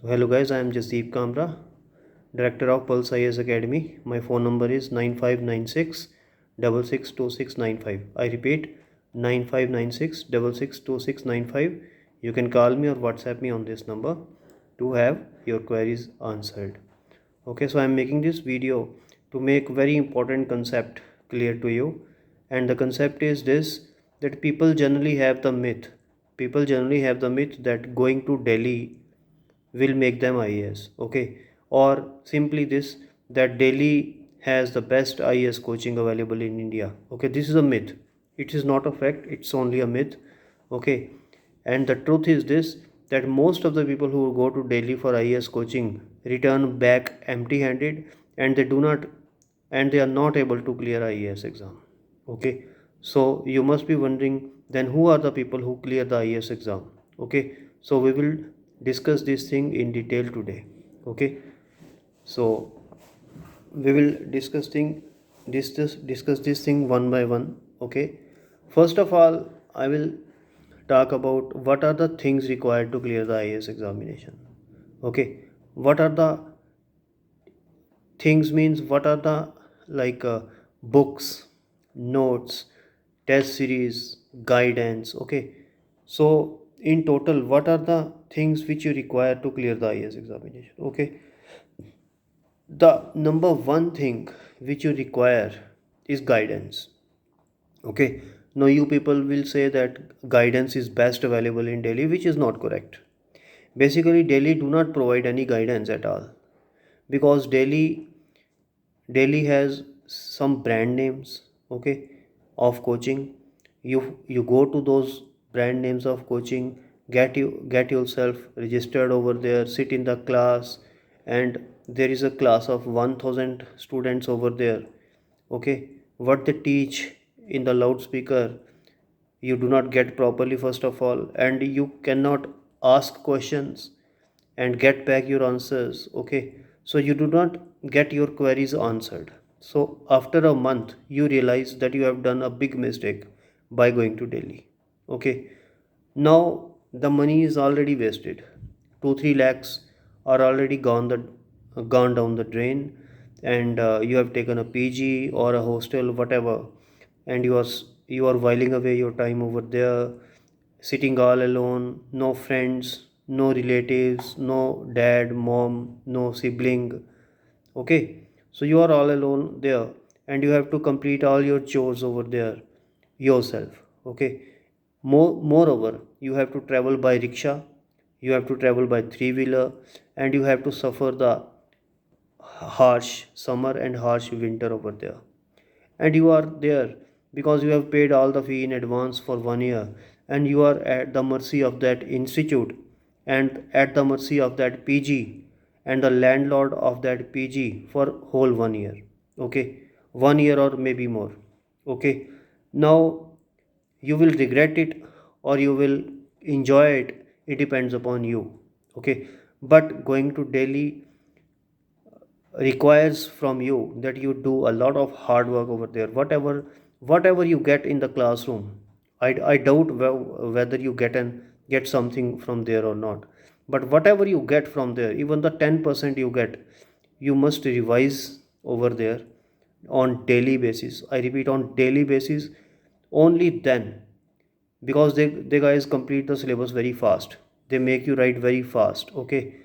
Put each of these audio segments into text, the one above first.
So hello guys, I am Jasdeep Kamra, Director of Pulse IAS Academy. My phone number is 9596 662695. I repeat 9596 You can call me or WhatsApp me on this number to have your queries answered. Okay, so I am making this video to make very important concept clear to you, and the concept is this, that people generally have the myth that going to Delhi will make them IAS. Okay, or simply this, that Delhi has the best IAS coaching available in India. Okay, this is a myth. It is not a fact, it's only a myth. Okay, and the truth is this, that most of the people who go to Delhi for IAS coaching return back empty handed, and they are not able to clear IAS exam. Okay, so you must be wondering, then who are the people who clear the IAS exam? Okay, so we will discuss this thing in detail today. Okay, so we will discuss this thing one by one. Okay, first of all, I will talk about what are the things required to clear the IAS examination. Okay, what are the things means, what are the like books, notes, test series, guidance. Okay, so in total, what are the things which you require to clear the IAS examination? Okay, the number one thing which you require is guidance. Okay, now you people will say that guidance is best available in Delhi, which is not correct. Basically, Delhi do not provide any guidance at all, because Delhi has some brand names, okay, of coaching. You go to those brand names of coaching, get yourself registered over there, sit in the class, and there is a class of 1000 students over there. Okay, what they teach in the loudspeaker, you do not get properly first of all, and you cannot ask questions and get back your answers. Okay, so you do not get your queries answered. So after a month you realize that you have done a big mistake by going to Delhi. Okay, now the money is already wasted. 2-3 lakhs are already gone down the drain, and you have taken a PG or a hostel, whatever, and you are whiling away your time over there, sitting all alone, no friends, no relatives, no dad, mom, no sibling. Okay, so you are all alone there, and you have to complete all your chores over there yourself. Okay, moreover, you have to travel by rickshaw, you have to travel by three wheeler, and you have to suffer the harsh summer and harsh winter over there. And you are there because you have paid all the fee in advance for 1 year, and you are at the mercy of that institute, and at the mercy of that PG, and the landlord of that PG for whole 1 year. Okay, 1 year or maybe more. Okay, now you will regret it or you will enjoy it, it depends upon you. Okay, but going to Delhi requires from you that you do a lot of hard work over there. Whatever you get in the classroom, I doubt whether you get something from there or not. But whatever you get from there, even the 10% you get, you must revise over there on daily basis. I repeat, on daily basis. Only then, because they guys complete the syllabus very fast, they make you write very fast. Okay,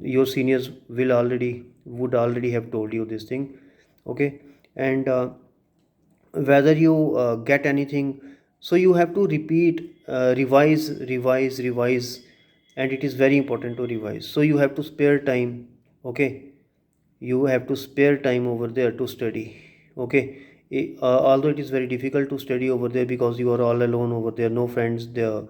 your seniors would already have told you this thing. Okay, and whether you get anything, so you have to repeat, revise, and it is very important to revise. So you have to spare time. Okay, you have to spare time over there to study. Okay, although it is very difficult to study over there because you are all alone over there, no friends there.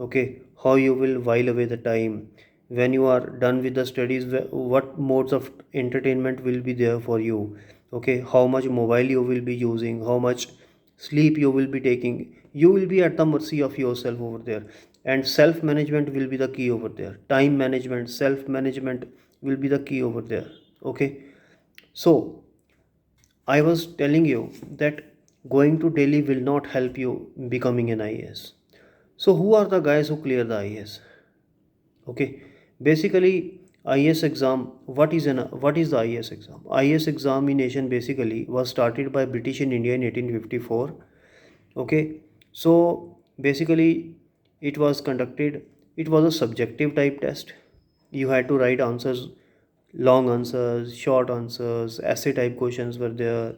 Okay, how you will while away the time when you are done with the studies? What modes of entertainment will be there for you? Okay, how much mobile you will be using, how much sleep you will be taking? You will be at the mercy of yourself over there, and self management will be the key over there. Time management, self management will be the key over there. Okay, so I was telling you that going to Delhi will not help you becoming an IAS. So who are the guys who clear the IAS? Okay, basically IAS exam, what is the IAS exam? IAS examination basically was started by British in India in 1854. Okay, so basically it was conducted, it was a subjective type test. You had to write answers, long answers, short answers, essay type questions were there.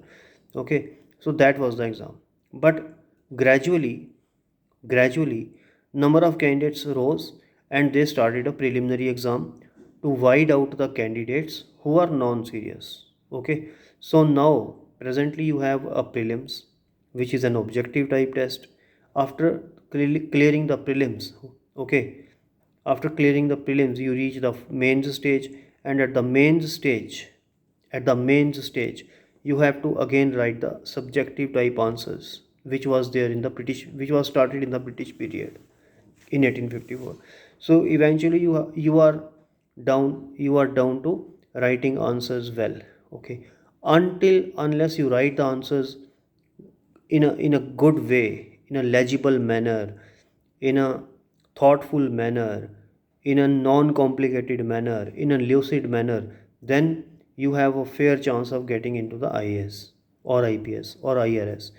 Okay, so that was the exam. But gradually, gradually, number of candidates rose and they started a preliminary exam to wide out the candidates who are non-serious. Okay, so now presently you have a prelims, which is an objective type test. After clearing the prelims, okay, after clearing the prelims, you reach the mains stage, and at the mains stage, you have to again write the subjective type answers, which was there in the British, which was started in the British period in 1854. So eventually, you are down to writing answers well. Okay, until unless you write the answers in a good way, in a legible manner, in a thoughtful manner, in a non-complicated manner, in a lucid manner, then you have a fair chance of getting into the IAS or IPS or IRS.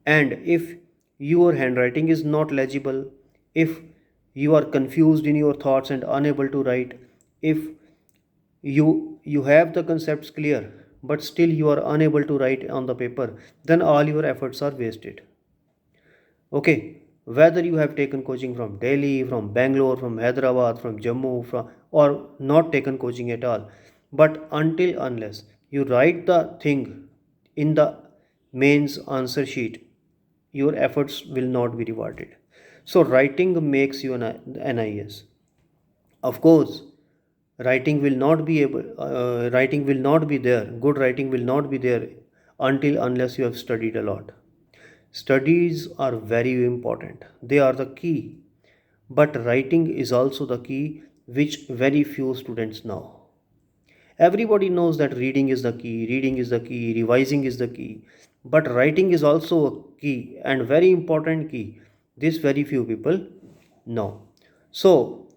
And if your handwriting is not legible, if you are confused in your thoughts and unable to write, if you have the concepts clear but still you are unable to write on the paper, then all your efforts are wasted. Okay, whether you have taken coaching from Delhi, from Bangalore, from Hyderabad, from Jammu, or not taken coaching at all, but until unless you write the thing in the mains answer sheet, your efforts will not be rewarded. So writing makes you an IAS. Of course, writing will not be there. Good writing will not be there until unless you have studied a lot. Studies are very important, they are the key. But writing is also the key, which very few students know. Everybody knows that reading is the key, revising is the key. But writing is also a key and very important key. This very few people know. So,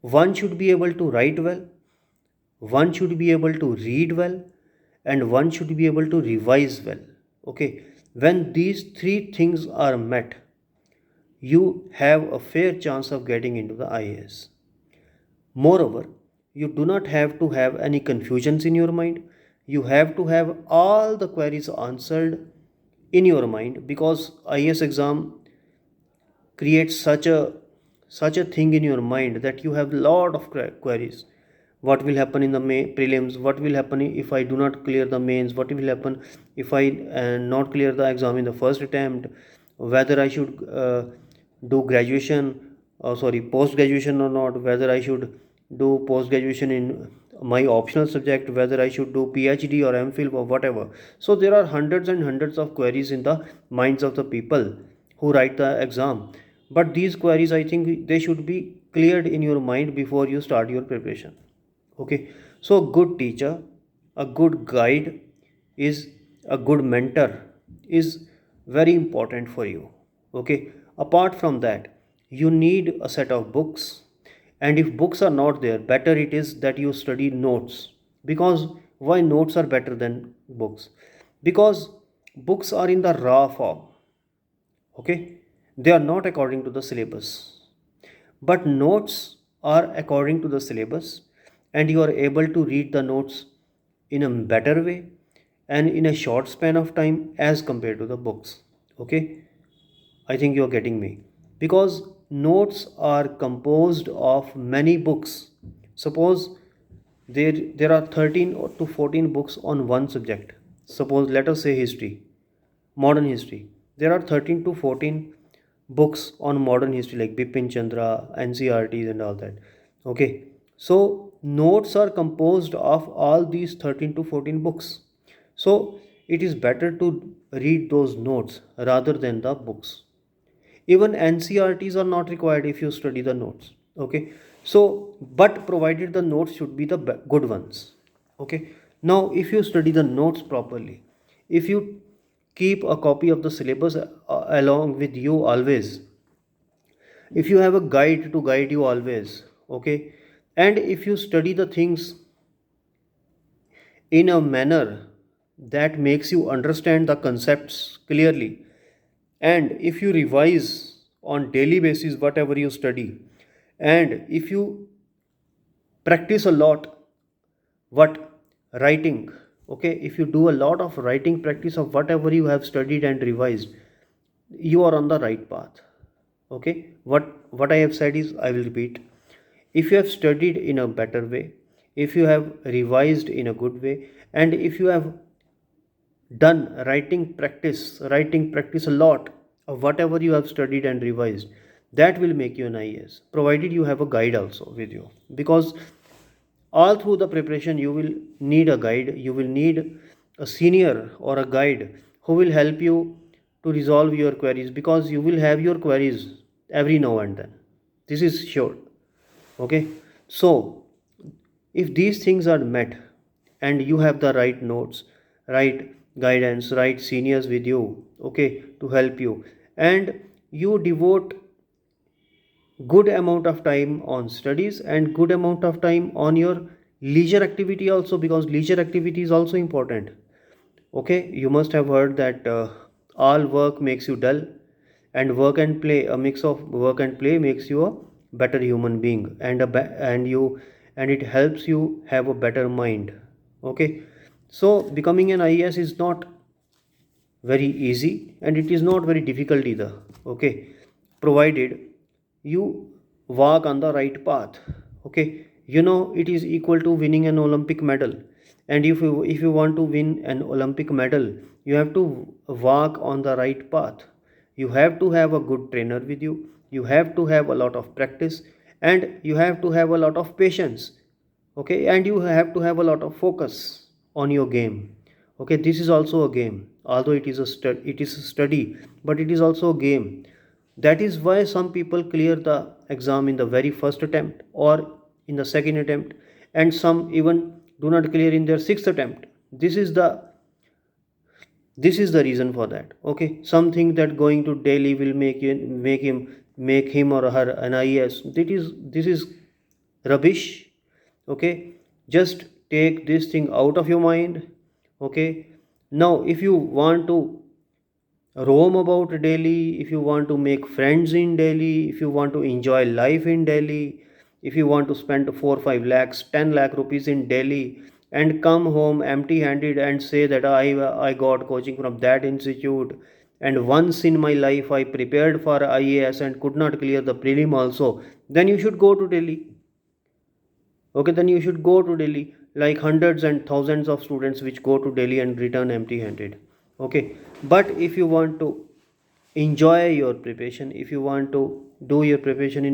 one should be able to write well, one should be able to read well, and one should be able to revise well. Okay, when these three things are met, you have a fair chance of getting into the IAS. Moreover, you do not have to have any confusions in your mind. You have to have all the queries answered in your mind, because IAS exam creates such a thing in your mind that you have lot of queries. What will happen in the prelims? What will happen if I do not clear the mains? What will happen if I not clear the exam in the first attempt? Whether I should do graduation, sorry, post graduation or not? Whether I should do post graduation in my optional subject? Whether I should do PhD or MPhil or whatever? So there are hundreds and hundreds of queries in the minds of the people who write the exam. But these queries, I think, they should be cleared in your mind before you start your preparation. Okay, so a good teacher, a good guide, is a good mentor, is very important for you. Okay, apart from that, you need a set of books. And if books are not there, better it is that you study notes. Because why notes are better than books? Because books are in the raw form. Okay, they are not according to the syllabus, but notes are according to the syllabus, and you are able to read the notes in a better way and in a short span of time as compared to the books. Okay, I think you are getting me, because notes are composed of many books. Suppose there are 13 to 14 books on one subject. Suppose, let us say, history, modern history. There are 13 to 14 books on modern history, like Bipin Chandra, NCRTs, and all that. Okay, so notes are composed of all these 13 to 14 books. So it is better to read those notes rather than the books. Even NCRTs are not required if you study the notes. Okay, so but provided the notes should be the good ones. Okay, now if you study the notes properly, if you keep a copy of the syllabus along with you always, if you have a guide to guide you always, okay, And if you study the things in a manner that makes you understand the concepts clearly, and if you revise on daily basis whatever you study, and if you practice a lot what writing, okay, if you do a lot of writing practice of whatever you have studied and revised, you are on the right path. Okay, what I have said is, I will repeat. If you have studied in a better way, if you have revised in a good way, and if you have done writing practice a lot of whatever you have studied and revised, that will make you an IAS, provided you have a guide also with you. Because all through the preparation you will need a guide, you will need a senior or a guide who will help you to resolve your queries, because you will have your queries every now and then. This is sure. Okay, so if these things are met, and you have the right notes, right guidance, right seniors with you, okay, to help you, and you devote good amount of time on studies and good amount of time on your leisure activity also, because leisure activity is also important. Okay, you must have heard that all work makes you dull, and work and play, a mix of work and play makes you a better human being, and and it helps you have a better mind. Okay, so becoming an IAS is not very easy, and it is not very difficult either. Okay, provided you walk on the right path. Okay, it is equal to winning an Olympic medal, and if you want to win an Olympic medal, you have to walk on the right path. You have to have a good trainer with you, you have to have a lot of practice, and you have to have a lot of patience. Okay, and you have to have a lot of focus on your game. Okay, this is also a game, although it is a study, but it is also a game. That is why some people clear the exam in the very first attempt or in the second attempt, and some even do not clear in their sixth attempt. This is the reason for that. Okay, something that going to Delhi will make him or her an IAS, this is rubbish. Okay, just take this thing out of your mind. Okay, now if you want to roam about Delhi, if you want to make friends in Delhi, if you want to enjoy life in Delhi, if you want to spend 4 5 lakhs 10 lakh rupees in Delhi, and come home empty handed and say that I got coaching from that institute, and once in my life I prepared for IAS and could not clear the prelim also, then you should go to Delhi. Okay, then you should go to Delhi, like hundreds and thousands of students which go to Delhi and return empty handed. Okay, but if you want to enjoy your preparation, if you want to do your preparation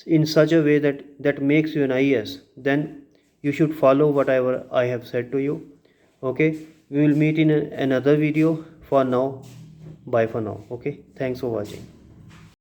in such a way that makes you an IAS, then you should follow whatever I have said to you. Okay, we will meet in another video. For now, bye for now. Okay, thanks for watching.